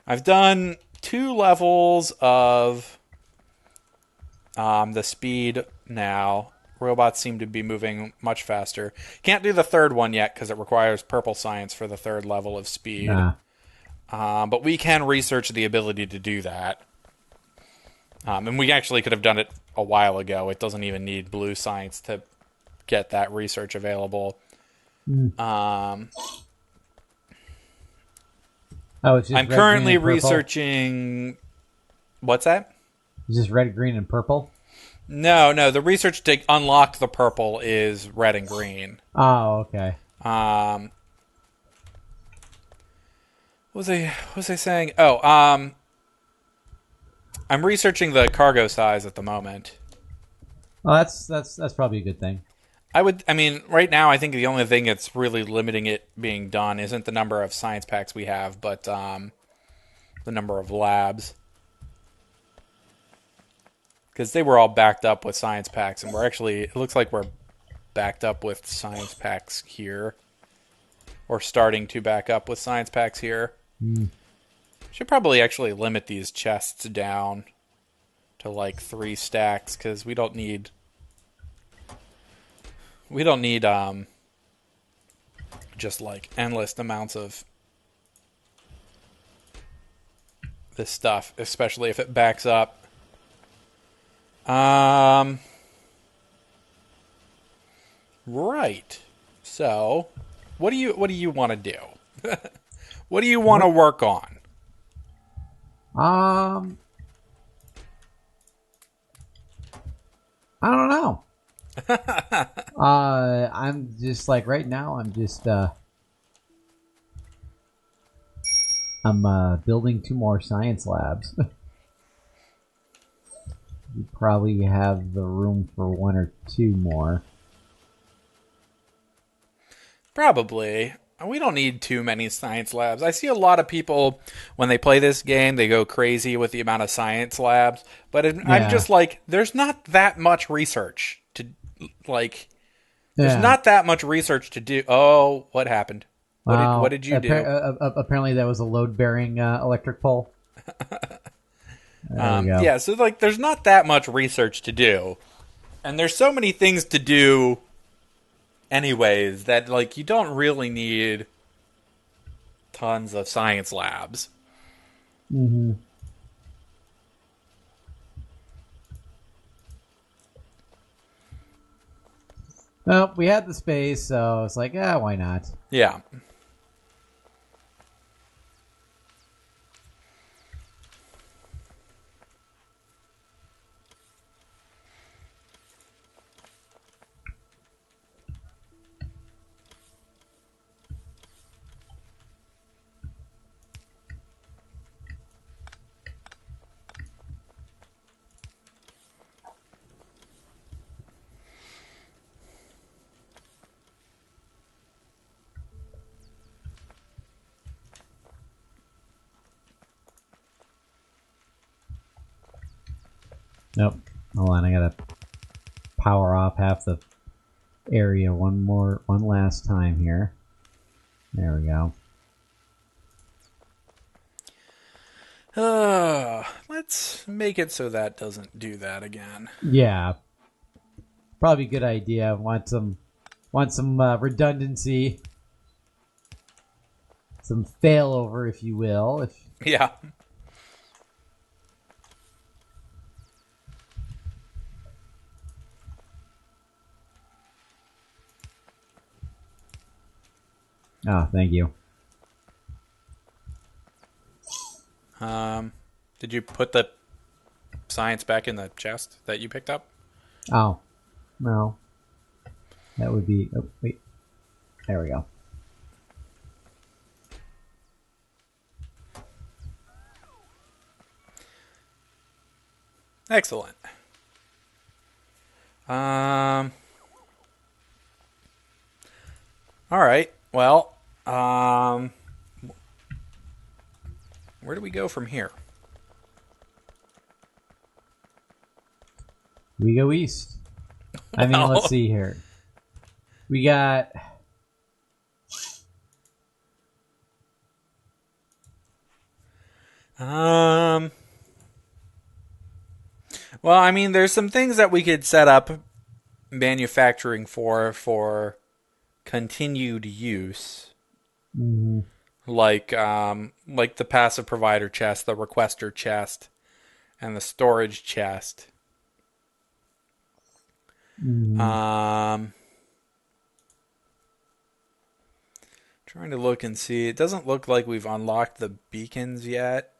I've done 2 levels of the speed now. Robots seem to be moving much faster. Can't do the third one yet because it requires purple science for the third level of speed. Nah. But we can research the ability to do that. And we actually could have done it a while ago. It doesn't even need blue science to get that research available. Mm. Um, Oh, it's just I'm red, green, currently and purple. researching. What's that? It's just red, green, and purple. No. The research to unlock the purple is red and green. Oh, okay. Um, what was I saying? Oh, I'm researching the cargo size at the moment. Well, that's probably a good thing. I mean, right now, I think the only thing that's really limiting it being done isn't the number of science packs we have, but the number of labs. Because they were all backed up with science packs, and it looks like we're backed up with science packs here. Or starting to back up with science packs here. Mm. Should probably actually limit these chests down to like 3 stacks, because we don't need just like endless amounts of this stuff, especially if it backs up. Right. So, what do you want to do? What do you want to What? work on? Um, I don't know. I'm just like right now. I'm building 2 more science labs. We probably have the room for 1 or 2 more. Probably. We don't need too many science labs. I see a lot of people when they play this game, they go crazy with the amount of science labs. But I'm Yeah, just like, there's not that much research to like. There's yeah. not that much research to do. Oh, what happened? What Wow. did you do? Apparently, that was a load-bearing electric pole. There we go. Yeah, so like, there's not that much research to do, and there's so many things to do, anyways, that like you don't really need tons of science labs. Hmm. Well, we had the space, so it's like, why not? Yeah. Nope. Hold on, I gotta power off half the area one last time here. There we go. Let's make it so that doesn't do that again. Yeah, probably a good idea. Want some redundancy, some failover, if you will. If Yeah. thank you. Did you put the science back in the chest that you picked up? Oh, no, that would be. Oh, wait, there we go. Excellent. Um. All right. Well. Where do we go from here? We go east. I mean, let's Well, see here. We got. Um. Well, I mean, there's some things that we could set up manufacturing for continued use, Mm-hmm. like the passive provider chest, the requester chest, and the storage chest. Mm-hmm. Um, Trying to look and see. It doesn't look like we've unlocked the beacons yet.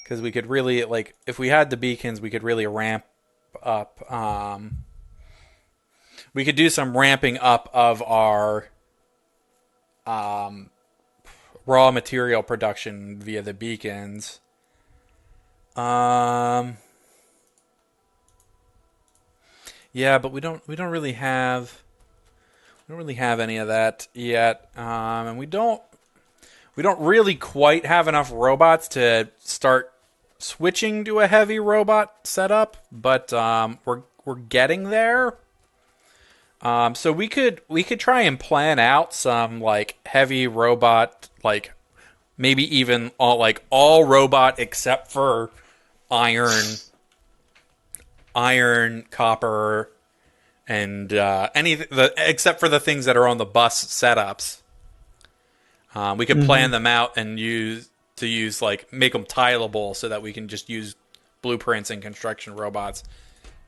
Because we could really, like, if we had the beacons, we could really ramp up. We could do some ramping up of our um, raw material production via the beacons. Um, yeah, but we don't really have any of that yet, and we don't really quite have enough robots to start switching to a heavy robot setup, but we're getting there. So we could try and plan out some like heavy robot, like maybe even all robot except for iron, copper, and except for the things that are on the bus setups. We could Mm-hmm. plan them out and use like make them tileable so that we can just use blueprints and construction robots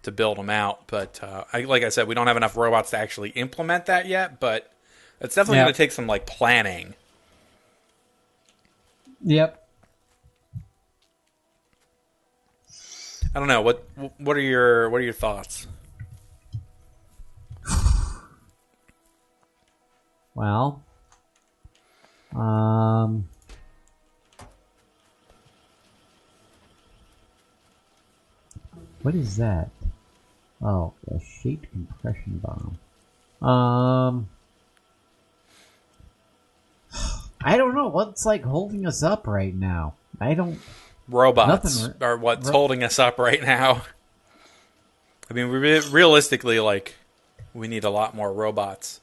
to build them out. But like I said, we don't have enough robots to actually implement that yet. But it's definitely going to Yep. take some like planning. Yep. I don't know what are your thoughts? Well, um, what is that? Oh, a shaped compression bomb. Um, I don't know what's like holding us up right now. I don't. Robots Nothing. are what's Ro- holding us up right now. I mean, realistically, like we need a lot more robots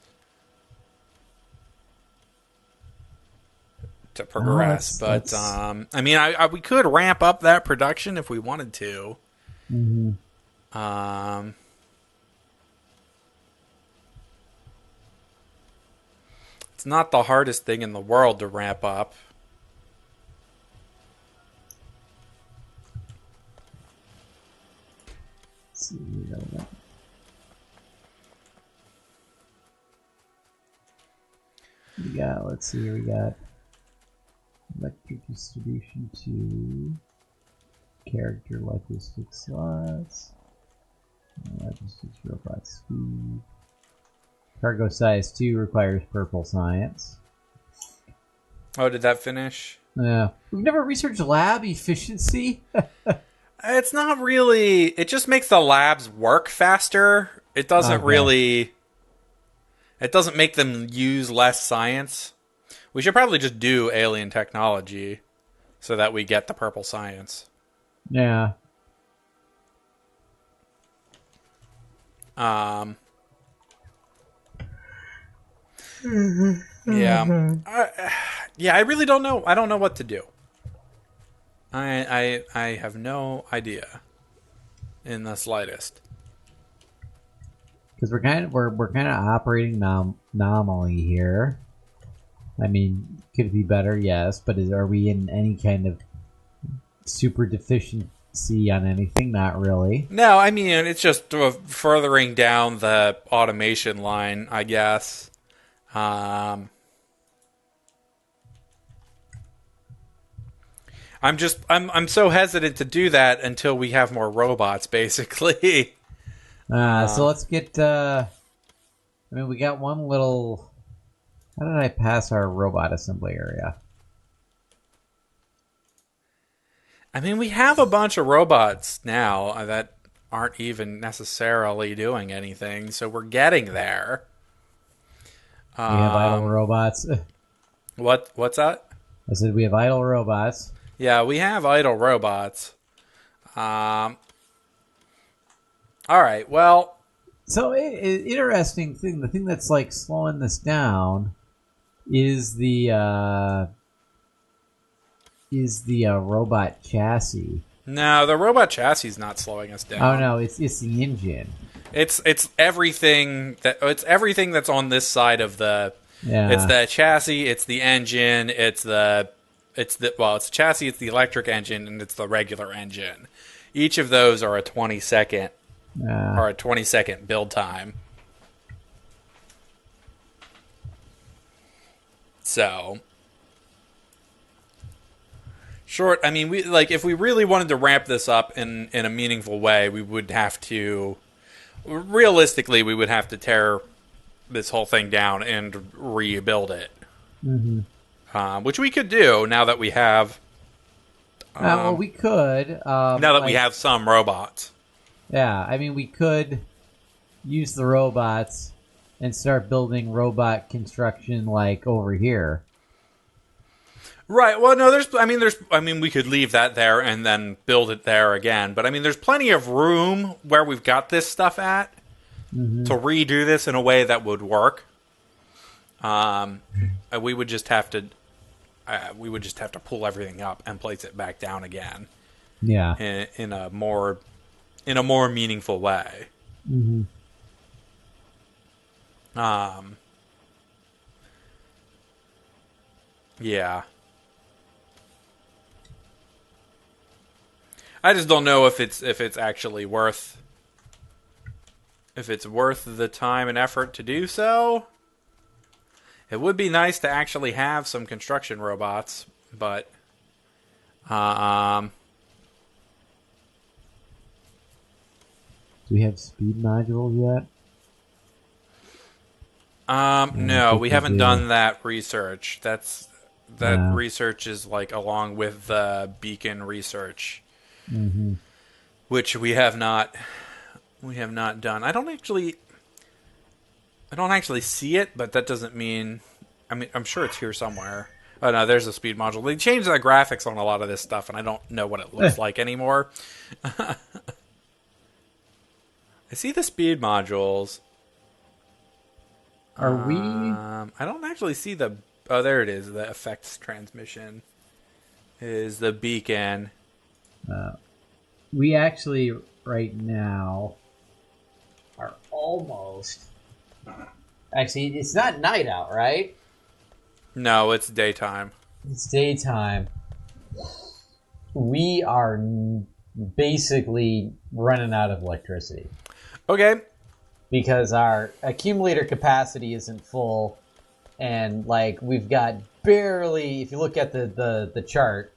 to no, progress. But that's. I mean, we could ramp up that production if we wanted to. Mhm. Um, it's not the hardest thing in the world to ramp up. Let's see, we got. Let's see. We got electric distribution to character logistic slots. Logistics robot speed. Cargo size 2 requires purple science. Oh, did that finish? Yeah. We've never researched lab efficiency. It's not really. It just makes the labs work faster. It doesn't Okay. really. It doesn't make them use less science. We should probably just do alien technology so that we get the purple science. Yeah. Um, yeah, yeah. I really don't know. I don't know what to do. I have no idea in the slightest. Because we're kind of operating anomaly here. I mean, could it be better? Yes, but are we in any kind of super deficiency on anything? Not really. No, I mean it's just furthering down the automation line, I guess. Um, I'm so hesitant to do that until we have more robots, basically. So let's get. I mean, we got one little. How did I pass our robot assembly area? I mean, we have a bunch of robots now that aren't even necessarily doing anything, so we're getting there. We have idle Um, robots. what's that? I said we have idle robots. Yeah, we have idle robots. Um, all right. Well, So, interesting thing. The thing that's like slowing this down is the robot chassis. No, the robot chassis is not slowing us Oh down. no, it's the engine. It's everything that's on this side of the. It's Yeah. the chassis. It's the engine. It's the chassis. It's the electric engine, and it's the regular engine. Each of those are a 20-second Uh, or a 20-second build time. So short. I mean, we like if we really wanted to ramp this up in a meaningful way, we would have to realistically we would have to tear this whole thing down and rebuild it, hmm which we could do now that we have well, we could. some robots. Yeah, I mean, we could use the robots and start building robot construction like over here. Right. Well, no. We could leave that there and then build it there again. But I mean, there's plenty of room where we've got this stuff at hmm to redo this in a way that would work. We would just have to pull everything up and place it back down again Yeah. in a more meaningful way. hmm Yeah. I just don't know if it's actually worth the time and effort to do so. It would be nice to actually have some construction robots, but Do we have speed modules yet? I no, think we we haven't do. done that research. That Yeah. research is like along with the beacon research, hmm which we have not done. I don't actually see it, but that doesn't mean. I mean, I'm sure it's here somewhere. Oh no, there's a speed module. They changed the graphics on a lot of this stuff, and I don't know what it looks like anymore. I see the speed modules. Are we? I don't actually see the. Oh, there it is. The effects transmission is the beacon. We actually right now are almost. Actually, it's not night out, right? No, it's daytime. It's daytime. We are basically running out of electricity Okay. because our accumulator capacity isn't full, and like we've got barely. If you look at the chart,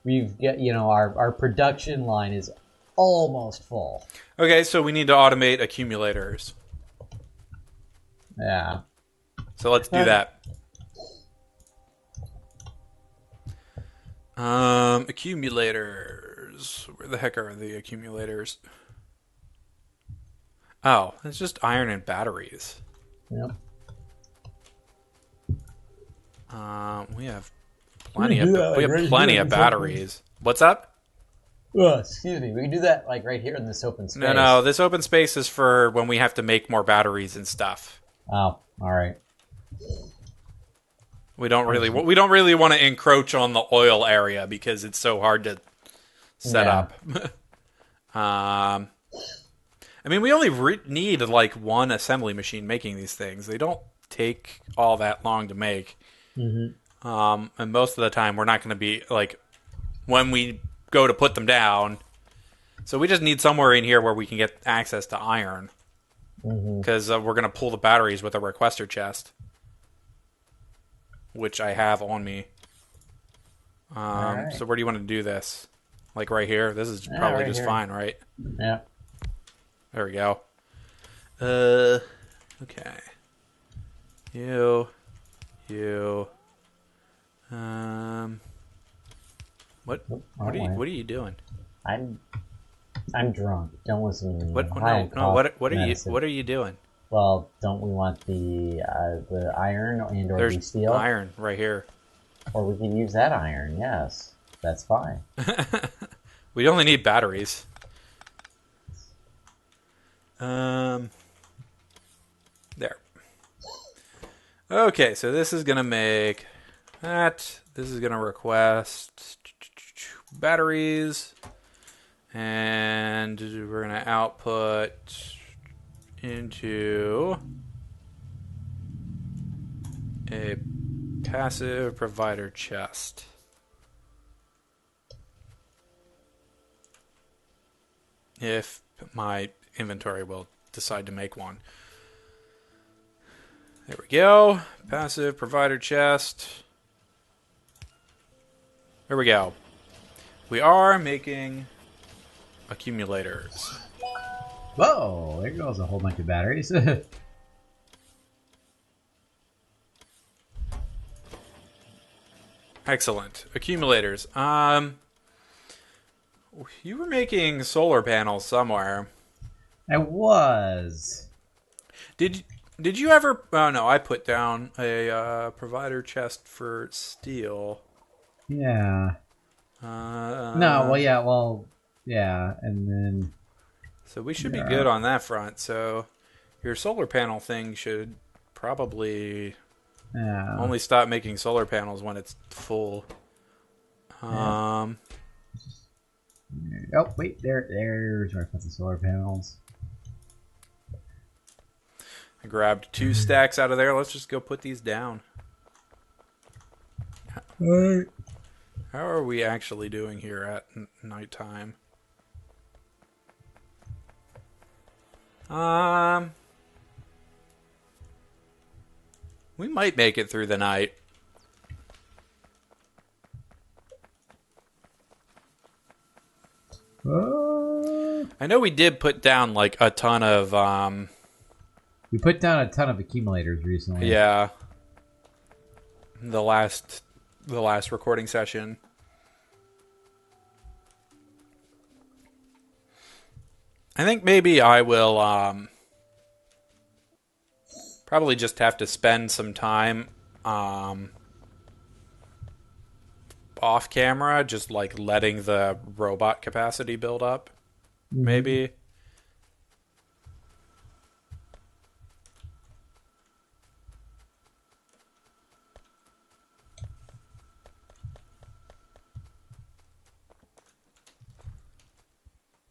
we've got our production line is almost full. Okay, so we need to automate accumulators. Yeah. So let's do that. Accumulators. Where the heck are the accumulators? Oh, it's just iron and batteries. Yep. We have plenty of right plenty here of in this batteries. What's up? Oh, excuse me. We can do that like right here in this open space. No. This open space is for when we have to make more batteries and stuff. Oh, all right. We don't really want to encroach on the oil area because it's so hard to set Yeah. up. I mean, we only need like one assembly machine making these things. They don't take all that long to make. Mm-hmm. And most of the time, we're not going to be like when we go to put them down. So we just need somewhere in here where we can get access to iron because we're going to pull the batteries with a requester chest, which I have on me. Alright. So where do you want to do this? Like right here? This is probably right just here. fine, right? Yeah. There we go. Okay. You. What? What are you doing? I'm drunk. Don't listen to me. What? I'm high on What are you? medicine. What are you doing? Well, don't we want the iron and or the There's steel? iron right here. Or we can use that iron. Yes, that's fine. We only need batteries. There. Okay, so this is gonna make that. This is gonna request batteries, and we're gonna output into a passive provider chest. If my inventory will decide to make one. There we go. Passive provider chest. There we go. We are making accumulators. Whoa, there goes a whole bunch of batteries. Excellent. Accumulators. You were making solar panels somewhere. I was. Did you ever? Oh no, I put down a provider chest for steel. Yeah. Uh, No, well, yeah, yeah, and then... So we should be good on that front. So your solar panel thing should probably only stop making solar panels when it's full. Oh, wait, there's where I put the solar panels. I grabbed 2 stacks out of there. Let's just go put these down. Alright. How are we actually doing here at nighttime? We might make it through the night. I know we did put down like a ton of We put down a ton of accumulators recently. yeah. The last recording session. I think maybe I will probably just have to spend some time off camera, just like letting the robot capacity build up. Maybe.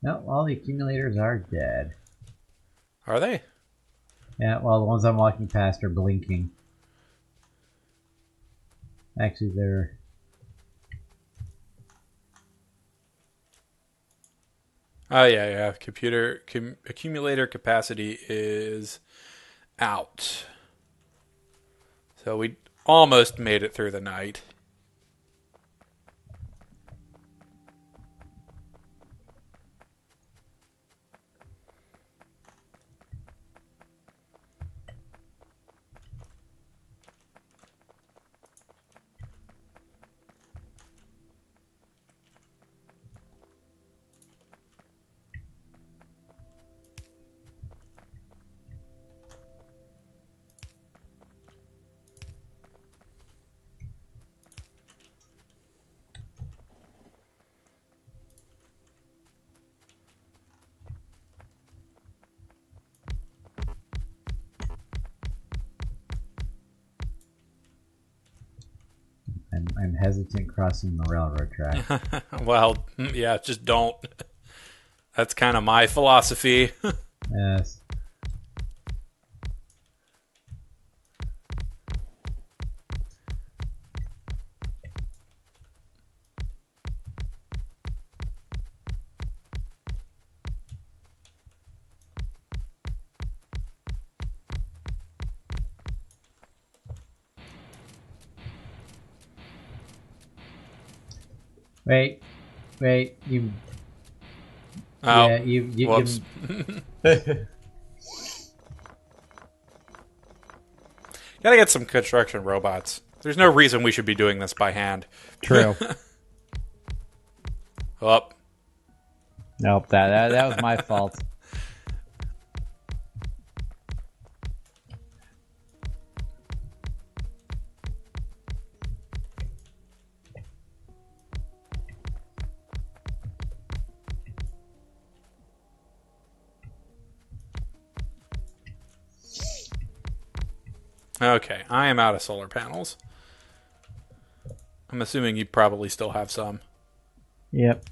No, all the accumulators are dead. Are they? Yeah, well, the ones I'm walking past are blinking. Actually, they're... Oh yeah. Accumulator capacity is out. So we almost made it through the night. I'm hesitant crossing the railroad track. Well, yeah, just don't. That's kind of my philosophy. Yes. Wait, you... Oh, yeah, you whoops. Gotta get some construction robots. There's no reason we should be doing this by hand. True. Up. Nope, that was my fault. Okay, I am out of solar panels. I'm assuming you probably still have some. Yep.